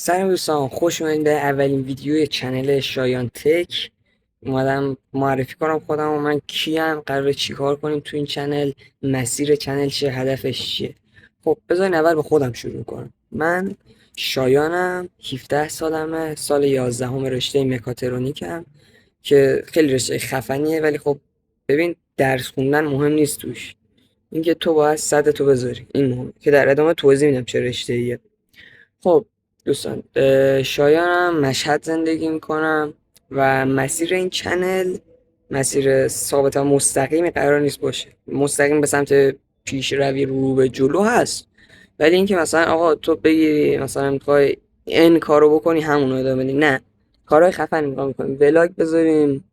سلام دوستان، خوش اومدید به اولین ویدیوی چنل شایان تک. اومدم معرفی کنم خودم و من کیم، قراره چیکار کنیم تو این چنل، مسیر چنل چیه، هدفش چیه. خب بذارین اول به خودم شروع کنم. من شایانم، 17 سالمه، سال 11 رشته مکاترونیکم که خیلی رشته خفنیه، ولی خب ببین درس خوندن مهم نیست توش، اینکه تو باید صدتو بذاری، این مهم که در ادامه توضیح میدم چه رشته. خب دوستان، شایانم، مشهد زندگی میکنم و مسیر این چنل مسیر ثابت و مستقیمی قرار نیست باشه. مستقیم به سمت پیشروی رو به جلو هست، ولی اینکه مثلا آقا تو بگیری مثلا میخوای این کارو بکنی همونو ادامه بدی، نه. کارهای خفن میخوام میکنیم، ولاگ بذاریم،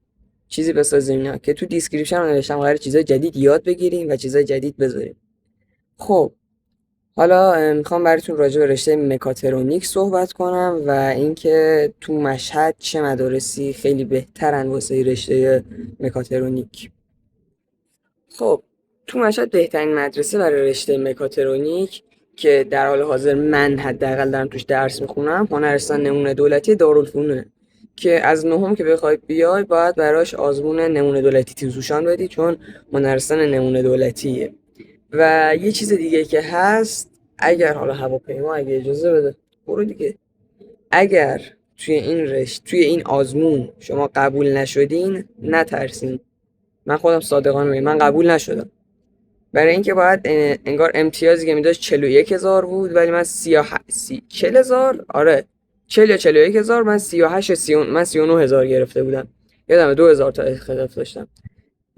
چیزی بسازیم، نه که تو دیسکریپشن رو نوشتم قراره چیزای جدید یاد بگیریم و چیزای جدید بذاریم. خب حالا میخوام براتون راجع به رشته مکاترونیک صحبت کنم و اینکه تو مشهد چه مدارسی خیلی بهترن واسه رشته مکاترونیک. خب تو مشهد بهترین مدرسه برای رشته مکاترونیک که در حال حاضر من حداقل دارم توش درس میخونم، هنرستان نمونه دولتی دارالفنونه، که از نهم که بخوای بیای باید براش آزمون نمونه دولتی توشان بدی، چون هنرستان نمونه دولتیه. و یه چیز دیگه که هست، اگر حالا هواپیما اگه اجازه بده برو دیگه، اگر توی این آزمون شما قبول نشدین نترسین. من خودم صادقانه میگم من قبول نشدم، برای اینکه باید انگار امتیازی که میداشت 41,000 بود، ولی من 40,000، آره 40 یا 41,000، من 38 من 39,000 گرفته بودم، یادمه 2,000 تا اختلاف داشتم.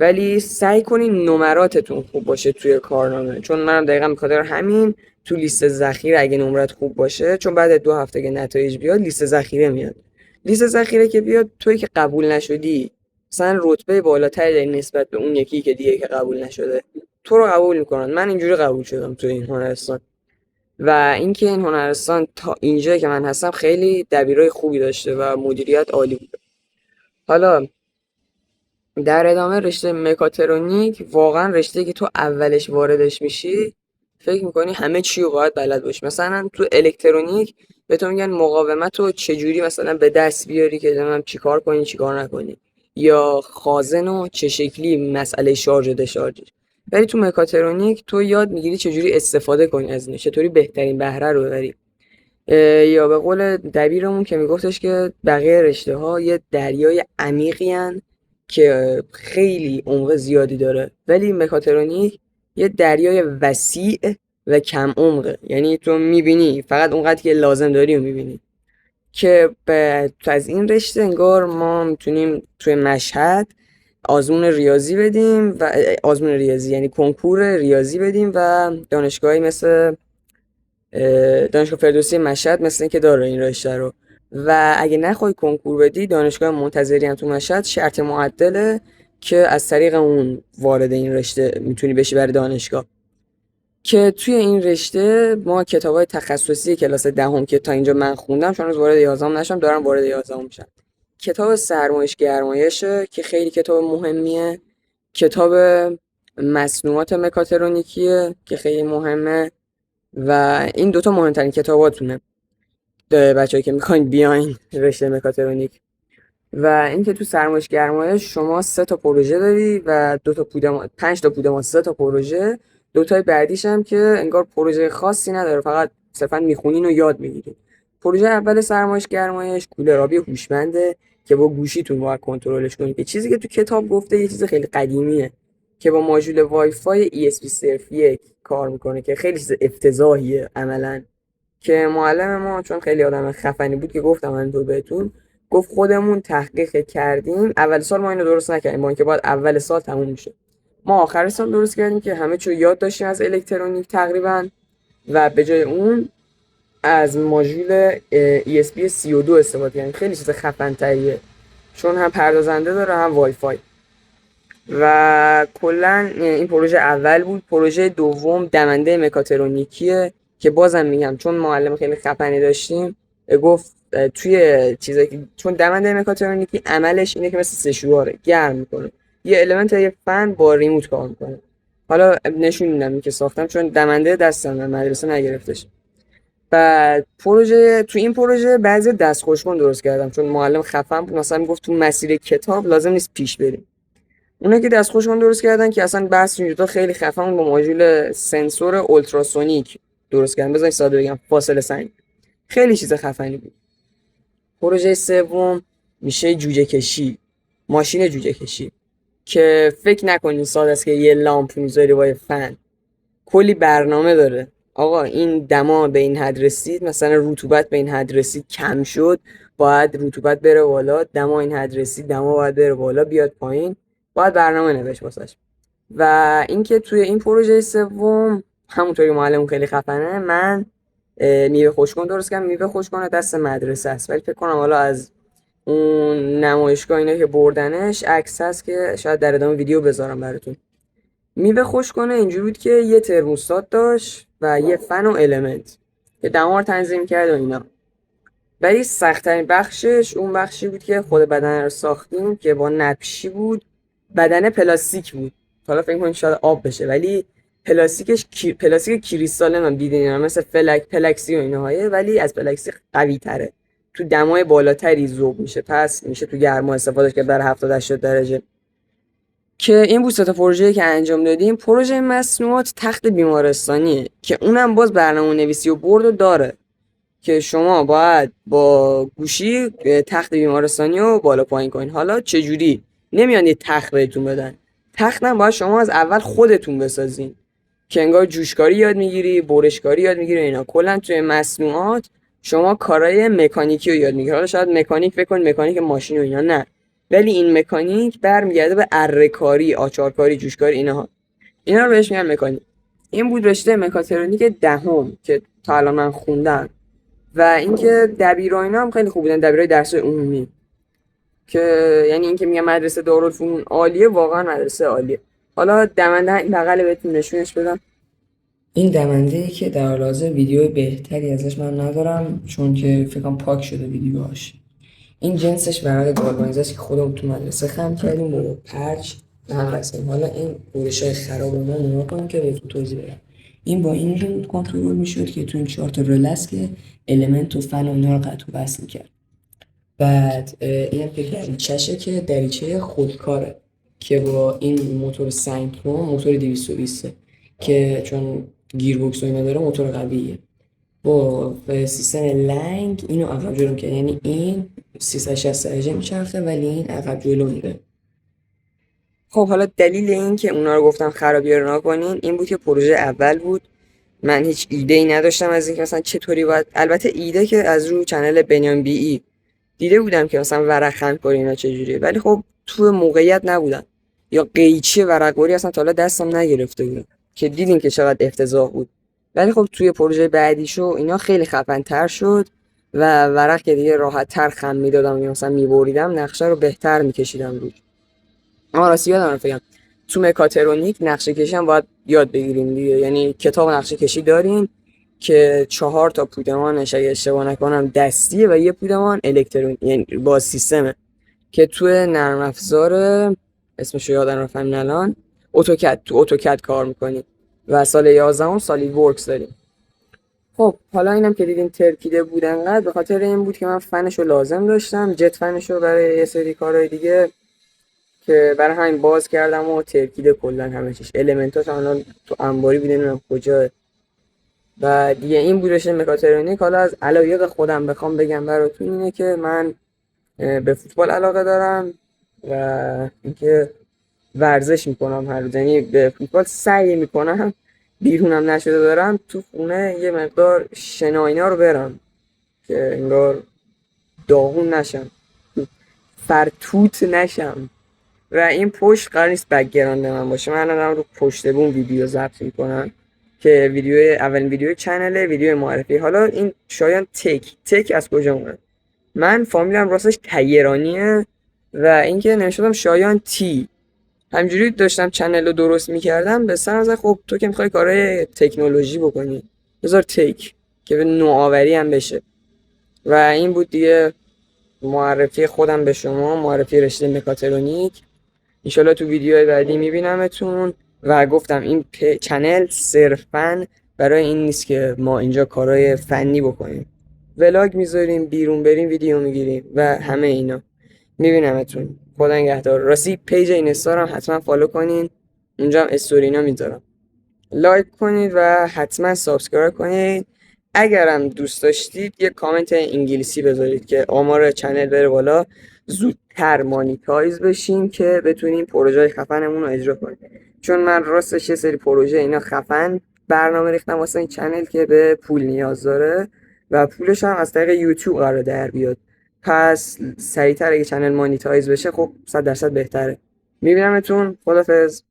ولی سعی کنین نمراتتون خوب باشه توی کارنامه، چون منم دقیقا بخاطر همین تو لیست ذخیره اگه نمرات خوب باشه، چون بعد 2 هفته که نتایج بیاد لیست ذخیره میاد. لیست ذخیره که بیاد، توی که قبول نشدی مثلا رتبه بالاتری داری نسبت به اون یکی که دیگه که قبول نشده، تو رو قبول میکنن. من اینجوری قبول شدم تو این هنرستان، و اینکه این هنرستان تا اینجایی که من هستم خیلی دبیرای خوبی داشته و مدیریت عالی بود. حالا در ادامه رشته مکاترونیک، واقعا رشته که تو اولش واردش میشی فکر میکنی همه چی رو باید بلد باشی. مثلا تو الکترونیک به تو میگن مقاومت رو چجوری مثلا به دست بیاری که نمیدونم چیکار کنی چیکار نکنی، یا خازن و چه شکلی مسئله شارژ و دشارژ. ولی تو مکاترونیک تو یاد میگیری چجوری استفاده کنی از اینه، چطوری بهترین بهره رو ببری. یا به قول دبیرمون که میگفتش که بقیه رشته ها یه دریای عمیقی هن که خیلی عمق زیادی داره، ولی مکاترونیک یه دریای وسیع و کم عمقه، یعنی تو میبینی فقط اونقدر که لازم داری و میبینی. که تو از این رشته انگار ما میتونیم توی مشهد آزمون ریاضی بدیم و آزمون ریاضی یعنی کنکور ریاضی بدیم، و دانشگاهی مثل دانشگاه فردوسی مشهد مثل این که داره این رشته رو. و اگه نخوای کنکور بدی، دانشگاه منتظری هم تو مشهد شرط معدله که از طریق اون وارد این رشته میتونی بشی برای دانشگاه. که توی این رشته ما کتابای تخصصی کلاس دهم که تا اینجا من خوندم، چون روز وارد 11 نشم، دارم وارد 11 میشم. کتاب سرمایش گرمایشه که خیلی کتاب مهمیه، کتاب مصنوعات مکاترونیکیه که خیلی مهمه، و این دوتا مهمترین کتاباتونه بچه‌ای که میخواین بیاین رشته مکاترونیک. و اینکه تو سرمایش گرمایش شما 3 تا پروژه داری و 2 تا پودمان، 5 تا پودمان، 3 تا پروژه. دوتای بعدیش هم که انگار پروژه خاصی نداره، فقط صرفا میخونین و یاد میگیرین. پروژه اول سرمایش گرمایش کولرآبی هوشمنده که با گوشیتون باید کنترلش کنید، که چیزی که تو کتاب گفته یه چیز خیلی قدیمیه که با ماژول وای فای ESP صرف 1 کار میکنه، که خیلی چیز افتضاحیه عملاً. که معلم ما چون خیلی آدم خفنی بود که گفتم من تو بهتون، گفت خودمون تحقیق کردیم، اول سال ما اینو درست نکردیم، با اینکه باید اول سال تموم میشه، ما آخر سال درست کردیم که همه چیو یاد داشتیم از الکترونیک تقریبا، و به جای اون از ماژول ESP 32 استفاده کردیم. خیلی چیز خفن تریه، چون هم پردازنده داره هم وای فای. و کلا این پروژه اول بود. پروژه دوم دمنده مکاترونیکیه که بازم میگم چون معلم خیلی خفنی داشتیم، گفت توی چیزایی که چون دمنده مکاترونیکی عملش اینه که مثل سشواره گرم میکنه، یه المنت یه فن با ریموت کار میکنه. حالا نشون میدم این که ساختم، چون دمنده دستم من مدرسه نگرفتش. بعد تو این پروژه بعضی دستخوش‌کن درست کردم، چون معلم خفن بود، مثلا میگفت تو مسیر کتاب لازم نیست پیش بریم. اونا که دستخوش‌کن درست کردن که اصلا بحث اینجا خیلی خفن با ماژول سنسور اولتراسونیک درست کردن. بذارید ساده بگم، فاصله سنج. خیلی چیز خفنی بود. پروژه سوم میشه جوجه کشی، ماشین جوجه کشی، که فکر نکنین ساده است که یه لامپ میذاری با فن. کلی برنامه داره. آقا این دما به این حد رسید، مثلا رطوبت به این حد رسید، کم شد، باید رطوبت بره بالا، دما این حد رسید، دما باید بره بالا بیاد پایین، باید برنامه نوشت واسش. و اینکه توی این پروژه سوم همونطوری معلم خیلی خفنه، من میوه خوشگون درست کردم. میوه خوشگون دست مدرسه است، ولی فکر کنم حالا از اون نمایشگاه اینا که بردنش عکس هست که شاید در ادامه ویدیو بذارم براتون. میوه خوشگونه اینجوری بود که یه ترموستات داشت و یه فن و المنت که دما رو تنظیم کرد و اینا. ولی سخت‌ترین بخشش اون بخشی بود که خود بدن رو ساختیم که با نقشی بود. بدن پلاستیک بود. حالا فکر کنید شاید آب بشه، ولی پلاستیک کریستال من دیدین مثل پلاکسی و ایناهایه، ولی از پلاکسی قوی تره، تو دمای بالاتری ذوب میشه، پس میشه تو گرما استفاده کرد در 70 80 درجه. که این بود 3 تا پروژه‌ای که انجام دادیم. پروژه مصنوعات تخت بیمارستانیه که اونم باز برنامه‌نویسی و برد داره که شما باید با گوشی تخت بیمارستانی رو بالا پایین کنین. حالا چجوری؟ نمیان یه تخت بهتون بدن، تخت هم باید شما از اول خودتون بسازین که انگار جوشکاری یاد میگیری، برشکاری یاد میگیری اینا. کلا توی مصنوعات شما کارهای مکانیکی رو یاد میگیری. حالا شاید مکانیک فکر کنید مکانیک ماشین و اینا، نه، ولی این مکانیک برمیگرده به اره‌کاری، آچارکاری، جوشکاری اینا رو بهش میگن مکانیک. این بود رشته مکاترونیک دهم که تا الان من خوندم. و اینکه دبیرا اینا هم خیلی خوب بودن، دبیرای درس عمومی، که یعنی اینکه میگم مدرسه دارالفنون عالیه، واقعا مدرسه عالیه. حالا دمنده این بغل بهتون نشونش بدم. این دمنده که در حال حاضر ویدیو بهتری ازش من ندارم، چون که فکر کنم پاک شده ویدیوهاش. این جنسش ورق گالوانیزه است که خودمون تو مدرسه خم کردیم با پرچ هم قسم. حالا این بورشای خراب ما نگاه کنیم که بهتون توضیح بدم. این با این رو کنترل میشد که تو این 4 تا رلس که المنت و فن و اینا رو قطع و وصل می‌کرد. بعد این که دریچه‌شه که دریچه خودکاره که با این موتور سنکرون، موتور 220 که چون گیربکس و اینا داره، موتور قویه. با سیستم لنگ اینو عقب جلو می‌کنه، یعنی این 360 درجه میچرخه ولی این عقب جلو میره. خب حالا دلیل این که اونا رو گفتم خرابی رو نکنین این بود که پروژه اول بود. من هیچ ایده ای نداشتم از اینکه مثلا چطوری باید، البته ایده که از رو کانال بنیام بی ای دیده بودم که مثلا ورق خند کنی اینا چجوریه، ولی خب تو موقعیت نبودم، یا قیچی ورق‌بری اصلا تا حالا دستم نگرفته بودم که دیدین که چقدر افتضاح بود. ولی خب توی پروژه بعدیشو اینا خیلی خفن‌تر شد و ورق که دیگه راحت‌تر خم میدادم، یا مثلا میبریدم نقشه رو بهتر میکشیدم روش. راستی یادم رفت تو مکاترونیک نقشه کشی هم باید یاد بگیریم دیگه، یعنی کتاب نقشه کشی داریم که 4 تا پودمانش اگه اشتباه نکنم دستیه و یه پودمان الکترونیک، یعنی با سیستمه که تو نرم افزار اسمشو یادم رفت الان، اتوکد، تو اتوکد کار میکنیم و سال 11 سالید ورکس داریم. خب حالا اینم که دیدین ترکیده بود انقدر به خاطر این بود که من فنشو لازم داشتم، جت فنشو برای یه سری کارهای دیگه، که برای همین باز کردم و ترکیده کلا همه چیش. المنتاش الان تو انباری بود نمیدونم کجا. و دیگه این بودش مکاترونیک. حالا از علایق خودم بخوام بگم براتون اینه که من به فوتبال علاقه دارم و اینکه ورزش میکنم هر روز، یعنی به فوتبال سعی میکنم بیرونم نشده دارم تو خونه یه مقدار شناینا رو برم که انگار داغون نشم، فرتوت نشم. و این پشت قرار نیست بک‌گراند من باشه، من الان رو پشت بوم ویدیو ضبط میکنم که اولین ویدیو چنله، ویدیو معرفی. حالا این شایان تک از کجا اومد؟ من فامیلم راستش تیرانیه و اینکه نمیشدم شایان تی، همجوری داشتم چنل رو درست میکردم به سر زد خب تو که میخوای کارهای تکنولوژی بکنی بذار تک که به نوآوری هم بشه. و این بود دیگه معرفی خودم به شما، معرفی رشته مکاترونیک. انشالله تو ویدیوهای بعدی میبینمتون. و گفتم این چنل صرفاً برای این نیست که ما اینجا کارهای فنی بکنیم. ولاگ میذاریم، بیرون بریم ویدیو میگیریم و همه اینا. میبینمتون. خدا نگهدار. راستی پیج اینستا رو هم حتما فالو کنین، اونجا هم استورینا میذارم. لایک کنید و حتما سابسکرایب کنید. اگرم دوست داشتید یه کامنت انگلیسی بذارید که آمار چنل بره بالا، زودتر مانیتایز بشیم که بتونیم پروژه خفنمون رو اجرا کنیم. چون من راستش یه سری پروژه اینا خفن برنامه ریختم واسه این چنل که به پول نیاز داره و پولش هم از طریق یوتیوب قرار در بیاد. پس سریعتر اگه چنل مانیتایز بشه خب 100% بهتره. میبینمتون. خدافظ.